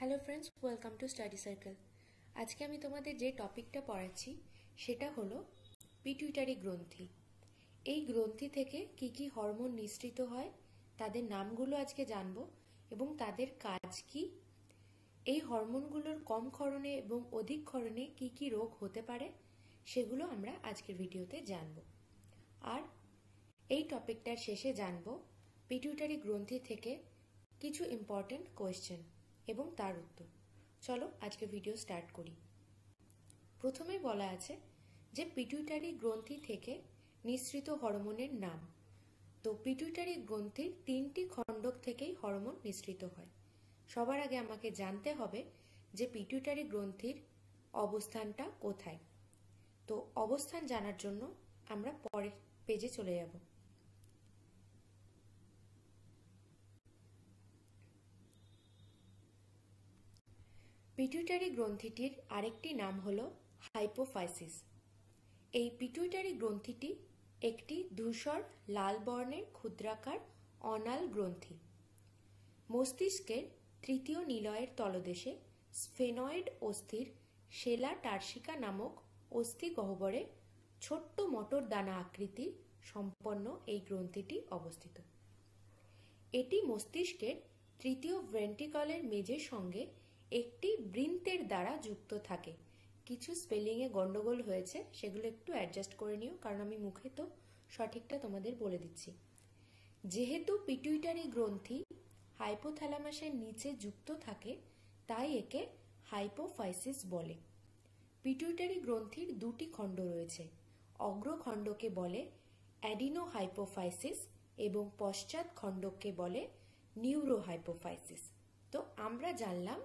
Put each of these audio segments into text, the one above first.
Hello friends, welcome to study circle. আজকে আমি তোমাদের যে টপিকটা পড়াচ্ছি সেটা হলো পিটুইটারি গ্রন্থি। এই গ্রন্থি থেকে কি কি হরমোন নিঃসৃত হয় তাদের নামগুলো আজকে জানবো এবং তাদের কাজ কি। এই হরমোনগুলোর কম ক্ষরণে এবং অধিক ক্ষরণে কি কি রোগ হতে পারে সেগুলো আমরা আজকের ভিডিওতে জানবো। আর এই টপিকটার শেষে জানবো পিটুইটারি গ্রন্থি থেকে কিছু ইম্পর্টেন্ট কোয়েশ্চেন এবং তার উত্তর। চলো আজকে ভিডিও স্টার্ট করি। প্রথমেই বলা আছে যে পিটুইটারি গ্রন্থি থেকে নিঃসৃত হরমোনের নাম। তো পিটুইটারি গ্রন্থির 3টি খণ্ডক থেকেই হরমোন নিঃসৃত হয়। সবার আগে আমাকে জানতে হবে যে পিটুইটারি গ্রন্থির অবস্থানটা কোথায়। তো অবস্থান জানার জন্য আমরা পরের পেজে চলে যাব। পিটুইটারি গ্রন্থিটির আরেকটি নাম হল হাইপোফাইসিস। এই পিটুইটারি গ্রন্থিটি একটি ধূসর লাল বর্ণের ক্ষুদ্রাকার অনাল গ্রন্থি। মস্তিষ্কের তৃতীয় নিলয়ের তলদেশে স্ফেনয়েড অস্থির শেলা টার্সিকা নামক অস্থি গহ্বরে ছোট্ট মটর দানা আকৃতির সম্পন্ন এই গ্রন্থিটি অবস্থিত। এটি মস্তিষ্কের তৃতীয় ভেন্ট্রিকলের মেঝের সঙ্গে একটি বৃন্তের দ্বারা যুক্ত থাকে। কিছু স্পেলিংয়ে গন্ডগোল হয়েছে, সেগুলো একটু অ্যাডজাস্ট করে নিও, কারণ আমি মুখে তো সঠিকটা তোমাদের বলে দিচ্ছি। যেহেতু পিটুইটারি গ্রন্থি হাইপোথ্যালামাসের নিচে যুক্ত থাকে তাই একে হাইপোফাইসিস বলে। পিটুইটারি গ্রন্থির 2টি খণ্ড রয়েছে। অগ্রখণ্ডকে বলে অ্যাডিনোহাইপোফাইসিস এবং পশ্চাৎ খণ্ডকে বলে নিউরোহাইপোফাইসিস। তো আমরা জানলাম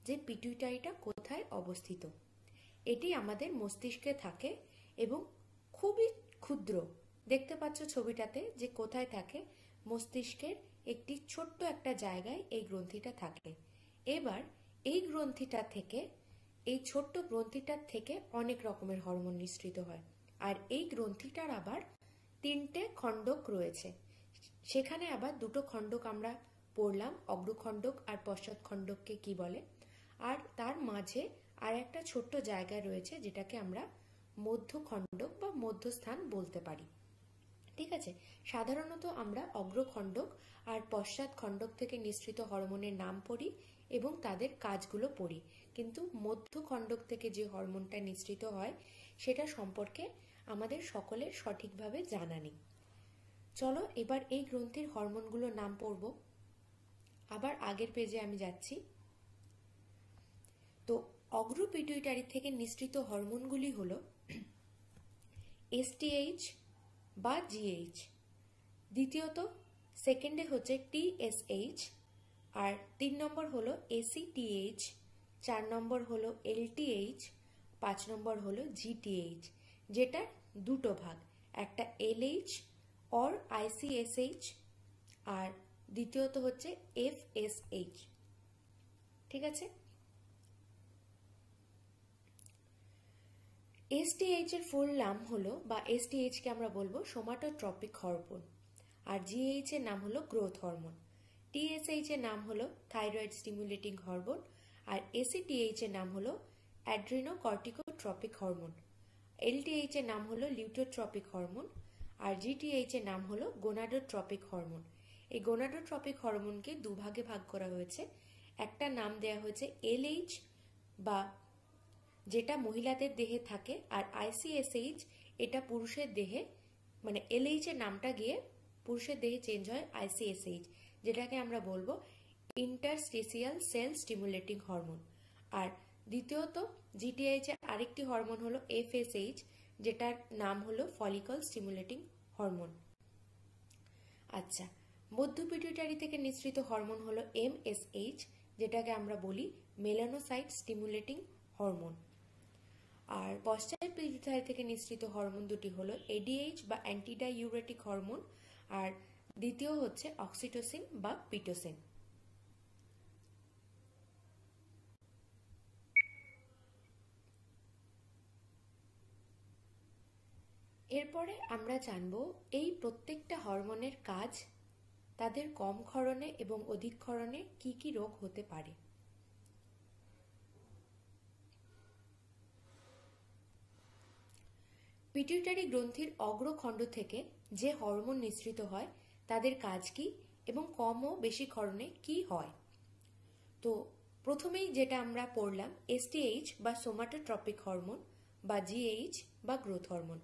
যে পিটুইটারিটা কোথায় অবস্থিত। এটি আমাদের মস্তিষ্কে থাকে এবং খুবই ক্ষুদ্র। দেখতে পাচ্ছ ছবিটাতে যে কোথায় থাকে, মস্তিষ্কের একটি ছোট্ট একটা জায়গায় এই গ্রন্থিটা থাকে। এবার এই গ্রন্থিটা থেকে, এই ছোট্ট গ্রন্থিটার থেকে অনেক রকমের হরমোন নিঃসৃত হয়। আর এই গ্রন্থিটার আবার 3টে খণ্ডক রয়েছে। সেখানে আবার 2টো খণ্ডক আমরা পড়লাম, অগ্রখণ্ডক আর পশ্চাৎ খণ্ডককে কি বলে। আর তার মাঝে আর একটা ছোট্ট জায়গা রয়েছে যেটাকে আমরা মধ্যখণ্ডক বা মধ্যস্থান বলতে পারি। ঠিক আছে, সাধারণত আমরা অগ্রখণ্ডক আর পশ্চাৎ খণ্ডক থেকে নিঃসৃত হরমোনের নাম পড়ি এবং তাদের কাজগুলো পড়ি, কিন্তু মধ্যখণ্ডক থেকে যে হরমোনটা নিঃসৃত হয় সেটা সম্পর্কে আমাদের সকলের সঠিকভাবে জানা নেই। চলো এবার এই গ্রন্থির হরমোনগুলোর নাম পড়ব। আবার আগের পেজে আমি যাচ্ছি। তো অগ্র পিটুইটারি থেকে নিঃসৃত হরমোনগুলি হলো এসটিএইচ বা জিএইচ, দ্বিতীয়ত সেকেন্ডে হচ্ছে টিএসএইচ, আর 3 নম্বর হলো এসিটিএইচ, 4 নম্বর হলো এলটিএইচ, 5 নম্বর হলো জিটিএইচ, যেটার 2টো ভাগ, একটা এলএইচ অর আইসিএসএইচ আর দ্বিতীয়ত হচ্ছে এফএসএইচ। ঠিক আছে, এসটিএইচ এর ফুল নাম হলো, বা এসটিএইচ কে আমরা বলবো সোমাটোট্রপিক হরমোন, আর জিএইচ এর নাম হলো গ্রোথ হরমোন। টিএসএইচ এর নাম হলো থাইরয়েড স্টিমুলেটিং হরমোন, আর এসিটিএইচ এর নাম হলো অ্যাড্রিনোকর্টিকোট্রপিক হরমোন। এলটিএইচ এর নাম হলো লিউটোট্রপিক হরমোন, আর জিটিএইচ এর নাম হলো গোনাডোট্রপিক হরমোন। এই গোনাডোট্রপিক হরমোনকে 2 ভাগে ভাগ করা হয়েছে। একটা নাম দেয়া হয়েছে এলএইচ, বা যেটা মহিলাদের দেহে থাকে, আর আইসিএসএইচ এটা পুরুষের দেহে, মানে এলএইচ এর নামটা গিয়ে পুরুষের দেহে চেঞ্জ হয় আইসিএসএইচ, যেটাকে আমরা বলবো ইন্টারস্টিসিয়াল সেল স্টিমুলেটিং হরমোন। আর দ্বিতীয়ত জিটিএইচ এর আরেকটি হরমোন হলো এফএসএইচ, যেটার নাম হলো ফলিকল স্টিমুলেটিং হরমোন। আচ্ছা, মধ্য পিটুইটারি থেকে নিঃসৃত হরমোন হলো এমএসএইচ, যেটাকে আমরা বলি মেলানোসাইট স্টিমুলেটিং হরমোন। আর পশ্চাৎ পিটুইটারি থেকে নিঃসৃত হরমোন 2টি হলো এডিএইচ বা অ্যান্টিডাইউরেটিক হরমোন, আর দ্বিতীয় হচ্ছে অক্সিটোসিন বা পিটোসিন। এরপরে আমরা জানব এই প্রত্যেকটা হরমোনের কাজ, তাদের কম ক্ষরণে এবং অধিক ক্ষরণে কি কি রোগ হতে পারে। পিটুইটারি গ্রন্থির অগ্রখণ্ড থেকে যে হরমোন নিঃসৃত হয় তাদের কাজ কি এবং কম ও বেশি ক্ষরণে কি হয়? তো প্রথমেই যেটা আমরা পড়লাম, এসটিএইচ বা সোমাটোট্রপিক হরমোন বা জিএইচ বা গ্রোথ হরমোন,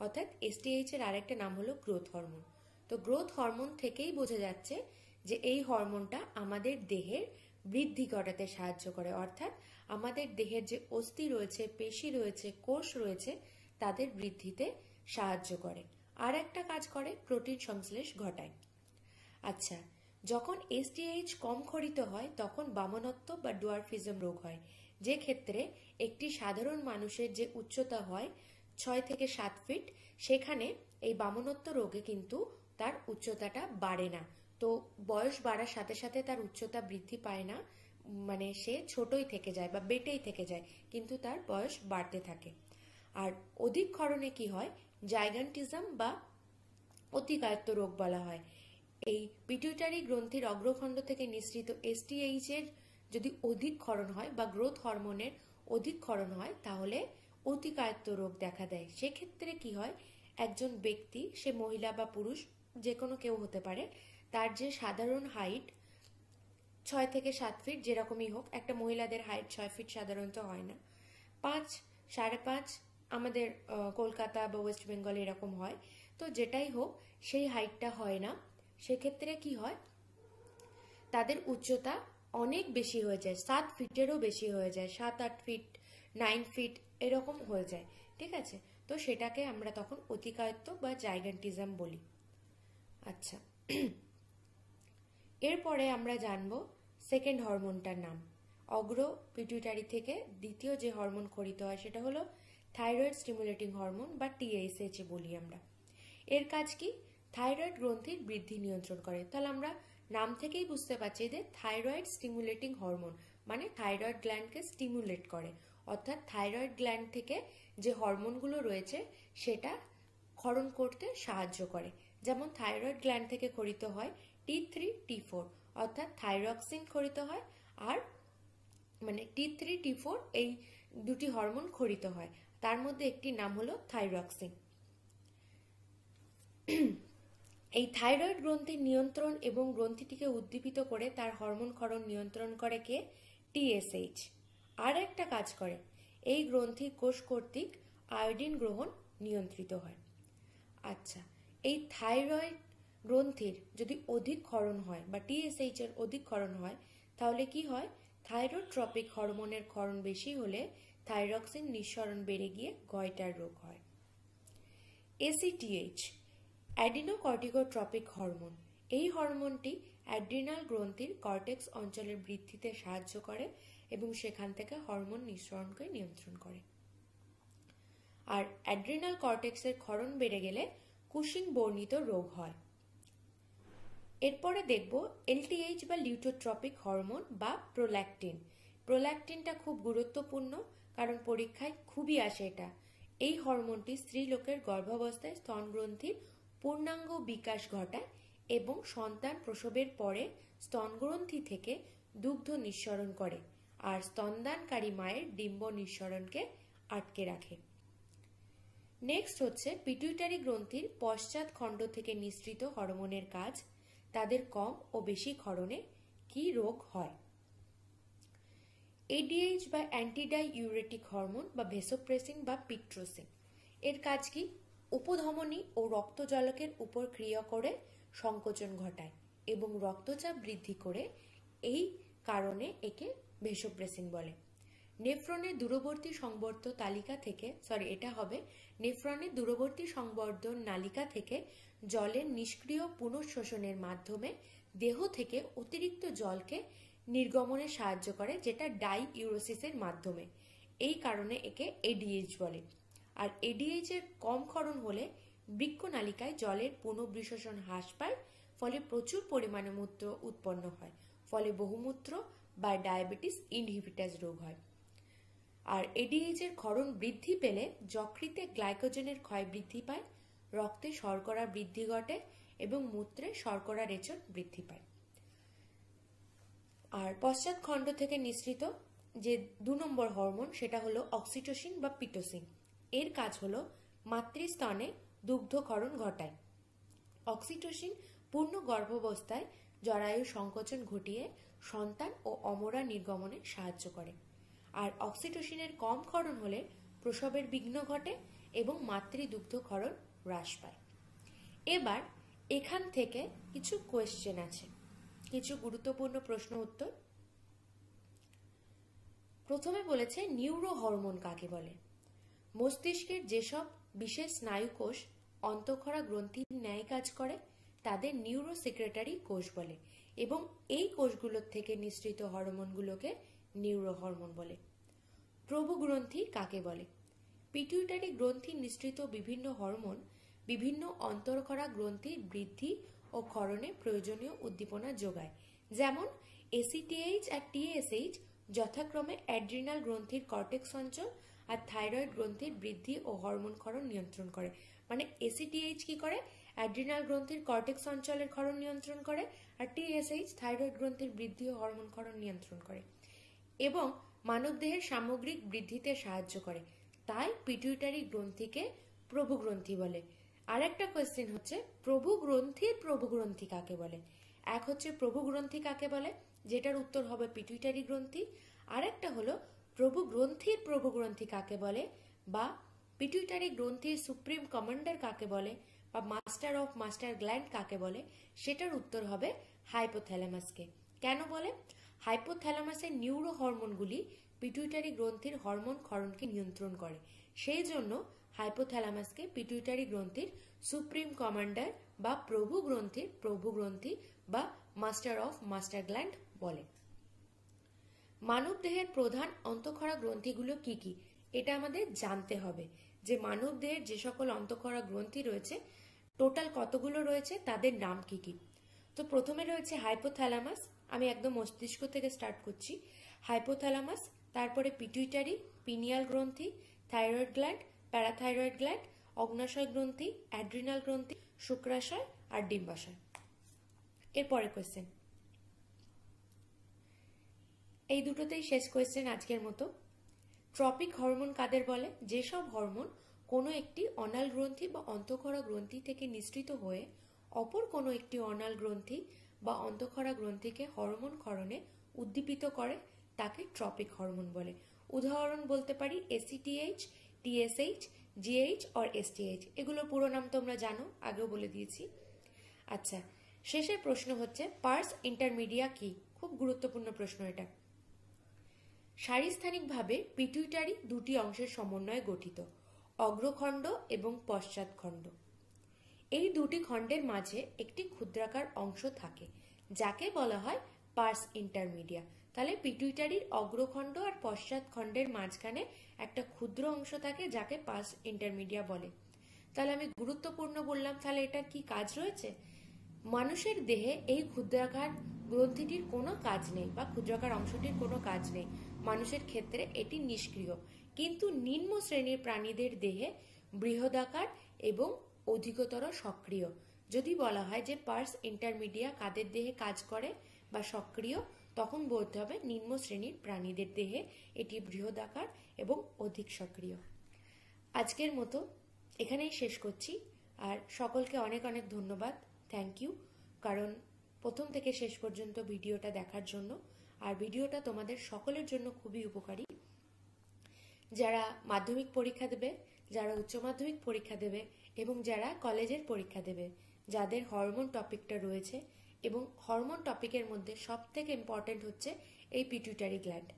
অর্থাৎ এসটিএইচ এর আরেকটা নাম হলো গ্রোথ হরমোন। তো গ্রোথ হরমোন থেকেই বোঝা যাচ্ছে যে এই হরমোনটা আমাদের দেহের বৃদ্ধি ঘটাতে সাহায্য করে, অর্থাৎ আমাদের দেহের যে অস্থি রয়েছে, পেশি রয়েছে, কোষ রয়েছে তাদের বৃদ্ধিতে সাহায্য করে। আর একটা কাজ করে, প্রোটিন সংশ্লেষ ঘটায়। আচ্ছা, যখন এসটিএইচ কম ক্ষরিত হয় তখন বামনত্ব বা ডুয়ারফিজম রোগ হয়, যে ক্ষেত্রে একটি সাধারণ মানুষের যে উচ্চতা হয় 6 থেকে 7 ফিট, সেখানে এই বামনত্ব রোগে কিন্তু তার উচ্চতাটা বাড়ে না। তো বয়স বাড়ার সাথে সাথে তার উচ্চতা বৃদ্ধি পায় না, মানে সে ছোটই থেকে যায় বা বেটেই থেকে যায়, কিন্তু তার বয়স বাড়তে থাকে। আর অধিক ক্ষরণে কি হয়, জাইগান্টিজম বা অতিকায়ত্ত রোগ বলা হয়। এই পিটুইটারি গ্রন্থির অগ্রখণ্ড থেকে নিঃসৃত এসটিএইচ এর যদি অধিক ক্ষরণ হয় বা গ্রোথ হরমোনের অধিক ক্ষরণ হয় তাহলে অতিকায়ত্ত রোগ দেখা দেয়। সেক্ষেত্রে কি হয়, একজন ব্যক্তি, সে মহিলা বা পুরুষ যে কোনো কেউ হতে পারে, তার যে সাধারণ হাইট 6 থেকে 7 ফিট, যেরকমই হোক, একটা মহিলাদের হাইট 6 ফিট সাধারণত হয় না, 5, 5.5 আমাদের কলকাতা বা ওয়েস্ট বেঙ্গল এরকম হয়। তো যেটাই হোক, সেই হাইটটা হয় না। সেক্ষেত্রে কি হয়, তাদের উচ্চতা অনেক বেশি হয়ে যায়, 7 ফিটেরও বেশি হয়ে যায়, 7-8 ফিট, 9 ফিট এরকম হয়ে যায়। ঠিক আছে, তো সেটাকে আমরা তখন অতিকায়ত্ত বা জাইগান্টিজম বলি। আচ্ছা, এরপরে আমরা জানবো সেকেন্ড হরমোনটার নাম। অগ্র পিটুইটারি থেকে দ্বিতীয় যে হরমোন ক্ষরিত হয় সেটা হলো থাইরয়েড স্টিমুলেটিং হরমোন বা টিএসএইচ বলি আমরা। এর কাজ কি, থাইরয়েড গ্রন্থির বৃদ্ধি নিয়ন্ত্রণ করে। তাহলে আমরা নাম থেকেই বুঝতে পারছি যে থাইরয়েড স্টিমুলেটিং হরমোন মানে থাইরয়েড গ্ল্যান্ডকে স্টিমুলেট করে, অর্থাৎ থাইরয়েড গ্ল্যান্ড থেকে যে হরমোনগুলো রয়েছে সেটা ক্ষরণ করতে সাহায্য করে। যেমন থাইরয়েড গ্ল্যান্ড থেকে ক্ষরিত হয় T3, T4, অর্থাৎ থাইরক্সিন ক্ষরিত হয়, আর মানে T3, T4 এই দুটি হরমোন ক্ষরিত হয়, তার মধ্যে একটি নাম হলো থাইরক্সিন। এই থাইরয়েড গ্রন্থির নিয়ন্ত্রণ এবং গ্রন্থিটিকে উদ্দীপিত করে তার হরমোন ক্ষরণ নিয়ন্ত্রণ করে কে, টিএসএইচ। আর একটা কাজ করে, এই গ্রন্থির কোষ কর্তৃক আয়োডিন গ্রহণ নিয়ন্ত্রিত হয়। আচ্ছা, এই থাইরয়েড গ্রন্থির যদি অধিক ক্ষরণ হয় বা টিএসএইচ এর অধিক ক্ষরণ হয় তাহলে কি হয়, থাইরোট্রপিক হরমোনের ক্ষরণ বেশি হলে থাইরক্সিন নিঃসরণ বেড়ে গিয়ে গয়টার রোগ হয়। ACTH, adrenocorticotropic hormone. এই হরমোনটি অ্যাড্রিনাল গ্রন্থির কর্টেক্স অঞ্চলের বৃদ্ধিতে সাহায্য করে এবং সেখান থেকে হরমোন নিঃসরণকে নিয়ন্ত্রণ করে। আর অ্যাড্রিনাল কর্টেক্সের ক্ষরণ বেড়ে গেলে কুশিং বর্ণিত রোগ হয়। এরপরে দেখব এলটিএইচ বা লিউটোট্রপিক হরমোন বা প্রোল্যাকটিন। প্রোল্যাকটিনটা খুব গুরুত্বপূর্ণ, কারণ পরীক্ষায় খুবই আসে এটা। এই হরমোনটি স্ত্রীলোকের গর্ভাবস্থায় স্তনগ্রন্থির পূর্ণাঙ্গ বিকাশ ঘটায় এবং সন্তান প্রসবের পরে স্তনগ্রন্থি থেকে দুগ্ধ নিঃসরণ করে আর স্তনদানকারী মায়ের ডিম্ব নিঃসরণকে আটকে রাখে। নেক্সট হচ্ছে পিটুইটারি গ্রন্থির পশ্চাৎ খণ্ড থেকে নিঃসৃত হরমোনের কাজ, তাদের কম ও বেশি ক্ষরণে কি রোগ হয়। এডিএইচ বা অ্যান্টিডাইউরেটিক হরমোন বা ভেসোপ্রেসিন বা পিট্রোসিন। এর কাজ কি, উপধমনী ও রক্তজলকের উপর ক্রিয়া করে সংকোচন ঘটায় এবং রক্তচাপ বৃদ্ধি করে, এই কারণে একে ভেসোপ্রেসিন বলে। নেফ্রনের দূরবর্তী সংবর্ধ তালিকা থেকে নেফ্রনের দূরবর্তী সংবর্ধন নালিকা থেকে জলের নিষ্ক্রিয় পুনঃশোষণের মাধ্যমে দেহ থেকে অতিরিক্ত জলকে নির্গমনে সাহায্য করে, যেটা ডাইউরেসিসের মাধ্যমে। এই কারণে একে এডিএইচ বলে। আর এডিএইচ এর কম ক্ষরণ হলে বৃক্কনালিকায় জলের পুনঃবিশোষণ হ্রাস পায়, ফলে প্রচুর পরিমাণে মূত্র উৎপন্ন হয়, ফলে বহুমূত্র বা ডায়াবেটিস ইনহিবিটাস রোগ হয়। আর এডিএইচ এর ক্ষরণ বৃদ্ধি পেলে যকৃতে গ্লাইকোজেনের ক্ষয় বৃদ্ধি পায়, রক্তে শর্করা বৃদ্ধি ঘটে এবং মূত্রে শর্করা রেচন বৃদ্ধি পায়। আর পশ্চাৎ খণ্ড থেকে নিঃসৃত যে 2 নম্বর হরমোন সেটা হলো অক্সিটোসিন বা পিটোসিন। এর কাজ হলো মাতৃস্তনে দুগ্ধক্ষরণ ঘটায়। অক্সিটোসিন পূর্ণ গর্ভাবস্থায় জরায়ু সংকোচন ঘটিয়ে সন্তান ও অমরা নির্গমনে সাহায্য করে। আর অক্সিটোসিনের কম ক্ষরণ হলে প্রসবের বিঘ্ন ঘটে এবং মাতৃদুগ্ধক্ষরণ হ্রাস পায়। এবার এখান থেকে কিছু কোয়েশ্চেন আছে, কিছু গুরুত্বপূর্ণ প্রশ্ন উত্তর। প্রথমে বলেছে নিউরো হরমোন কাকে বলে? মস্তিষ্কের যেসব বিশেষ স্নায়ুকোষ অন্তঃক্ষরা গ্রন্থির ন্যায় কাজ করে তাদের নিউরো সেক্রেটারি কোষ বলে এবং এই কোষগুলোর থেকে নিঃসৃত হরমোনগুলোকে নিউরো হরমোন বলে। প্রভুগ্রন্থি কাকে বলে? পিটুইটারি গ্রন্থি নিঃসৃত বিভিন্ন হরমোন বিভিন্ন অন্তঃক্ষরা গ্রন্থির বৃদ্ধি ও ক্ষরণে প্রয়োজনীয় উদ্দীপনা যোগায়, যেমন এসিটিএইচ আর টিএসএইচ যথাক্রমে অ্যাড্রিনাল গ্রন্থির কর্টেক্স অঞ্চল আর থাইরয়েড গ্রন্থির বৃদ্ধি ও হরমোন ক্ষরণ নিয়ন্ত্রণ করে। মানে এসিটিএইচ কি করে? অ্যাড্রিনাল গ্রন্থির কর্টেক্স অঞ্চলের ক্ষরণ নিয়ন্ত্রণ করে, আর টিএসএইচ থাইরয়েড গ্রন্থির বৃদ্ধি ও হরমোন ক্ষরণ নিয়ন্ত্রণ করে এবং মানবদেহের সামগ্রিক বৃদ্ধিতে সাহায্য করে। তাই পিটুইটারি গ্রন্থিকে প্রভুগ্রন্থি বলে। আর একটা কোয়েশ্চেন হচ্ছে প্রভুগ্রন্থির প্রভুগ্রন্থি কাকে বলে? এক হচ্ছে প্রভুগ্রন্থি কাকে বলে, যেটার উত্তর হবে পিটুইটারি গ্রন্থি। আর একটা হলো প্রভুগ্রন্থির প্রভুগ্রন্থি কাকে বলে, বা পিটুইটারি গ্রন্থির সুপ্রিম কমান্ডার কাকে বলে, বা মাস্টার অফ মাস্টার গ্ল্যান্ড কাকে বলে, সেটার উত্তর হবে হাইপোথ্যালামাসকে। কেন বলে? হাইপোথ্যালামাসের নিউরো হরমোনগুলি পিটুইটারি গ্রন্থির হরমোন ক্ষরণকে নিয়ন্ত্রণ করে, সেই জন্য হাইপোথ্যালামাসকে পিটুইটারি গ্রন্থির সুপ্রিম কমান্ডার বা প্রভুগ্রন্থির প্রভুগ্রন্থি বা মাস্টার অফ মাস্টার গ্ল্যান্ড বলে। মানব দেহের প্রধান অন্তঃক্ষরা গ্রন্থিগুলো কি কি এটা আমাদের জানতে হবে, যে মানব দেহের যে সকল অন্তঃক্ষরা গ্রন্থি রয়েছে টোটাল কতগুলো রয়েছে, তাদের নাম কি কি। তো প্রথমে রয়েছে হাইপোথ্যালামাস, আমি একদম মস্তিষ্ক থেকে স্টার্ট করছি। হাইপোথ্যালামাস, তারপরে পিটুইটারি, পিনিয়াল গ্রন্থি, থাইরয়েড গ্ল্যান্ড, প্যারাথাইরয়েড গ্ল্যান্ড, অগ্নাশয় গ্রন্থি, অ্যাড্রিনাল গ্রন্থি, শুক্রাশয় আর ডিম্বাশয়। এরপরে কোয়েশ্চেন, এই দুটোতেই শেষ কোয়েশ্চেন আজকের মতো। ট্রপিক হরমোন কাদের বলে? যেসব হরমোন কোনো একটি অনাল গ্রন্থি বা অন্তঃক্ষরা গ্রন্থি থেকে নিঃসৃত হয়ে অপর কোনো একটি অনাল গ্রন্থি বা অন্তঃক্ষরা গ্রন্থিকে হরমোন ক্ষরণে উদ্দীপিত করে তাকে ট্রপিক হরমোন বলে। উদাহরণ বলতে পারি এসিটিএইচ, টিএসএইচ, জিএইচ আর এসটিএইচ। এগুলোর পুরো নাম তোমরা জানো, আগেও বলে দিয়েছি। আচ্ছা, শেষের প্রশ্ন হচ্ছে পার্স ইন্টারমিডিয়া কি? খুব গুরুত্বপূর্ণ প্রশ্ন এটা। সারিস্থানিকভাবে পিটুইটারি দুটি অংশের সমন্বয়ে গঠিত, অগ্রখণ্ড এবং পশ্চাৎখণ্ড। এই দুটি খণ্ডের মাঝে একটি ক্ষুদ্রাকার অংশ থাকে যাকে বলা হয় পার্স ইন্টারমিডিয়া। তাহলে পিটুইটারির অগ্রখণ্ড আর পশ্চাৎখণ্ডের মাঝখানে একটা ক্ষুদ্র অংশ থাকে যাকে পার্স ইন্টারমিডিয়া বলে। তাহলে আমি গুরুত্বপূর্ণ বললাম, তাহলে এটার কি কাজ রয়েছে? মানুষের দেহে এই ক্ষুদ্রাকার গ্রন্থিটির কোনো কাজ নেই বা ক্ষুদ্রাকার অংশটির কোনো কাজ নেই, মানুষের ক্ষেত্রে এটি নিষ্ক্রিয়। কিন্তু নিম্ন শ্রেণীর প্রাণীদের দেহে বৃহদাকার এবং অধিকতর সক্রিয়। যদি বলা হয় যে পার্স ইন্টারমিডিয়া কাদের দেহে কাজ করে বা সক্রিয়, তখন বলতে হবে নিম্ন শ্রেণীর প্রাণীদের দেহে এটি বৃহদাকার এবং অধিক সক্রিয়। আজকের মতো এখানেই শেষ করছি, আর সকলকে অনেক অনেক ধন্যবাদ, থ্যাংক ইউ, কারণ প্রথম থেকে শেষ পর্যন্ত ভিডিওটা দেখার জন্য। আর ভিডিওটা তোমাদের সকলের জন্য খুবই উপকারী। যারা মাধ্যমিক পরীক্ষা দেবে, যারা উচ্চ মাধ্যমিক পরীক্ষা দেবে এবং যারা কলেজের পরীক্ষা দেবে, যাদের হরমোন টপিকটা রয়েছে, এবং হরমোন টপিকের মধ্যে সব থেকে ইম্পর্টেন্ট হচ্ছে এই পিটুইটারি গ্ল্যান্ড।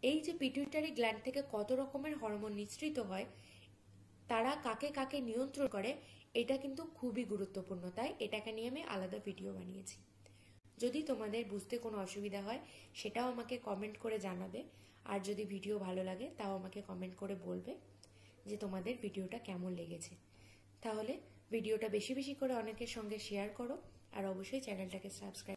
এই যে পিটুইটারি গ্ল্যান্ড থেকে কত রকমের হরমোন নিঃসৃত হয়, তারা কাকে কাকে নিয়ন্ত্রণ করে, এটা কিন্তু খুবই গুরুত্বপূর্ণ। তাই এটাকে নিয়ে আমি আলাদা ভিডিও বানিয়েছি। যদি তোমাদের বুঝতে কোনো অসুবিধা হয় সেটাও আমাকে কমেন্ট করে জানাবে, আর যদি ভিডিও ভালো লাগে তাও আমাকে কমেন্ট করে বলবে যে তোমাদের ভিডিওটা কেমন লেগেছে। তাহলে ভিডিওটা বেশি বেশি করে অনেকের সঙ্গে শেয়ার করো, আর অবশ্যই চ্যানেলটাকে সাবস্ক্রাইব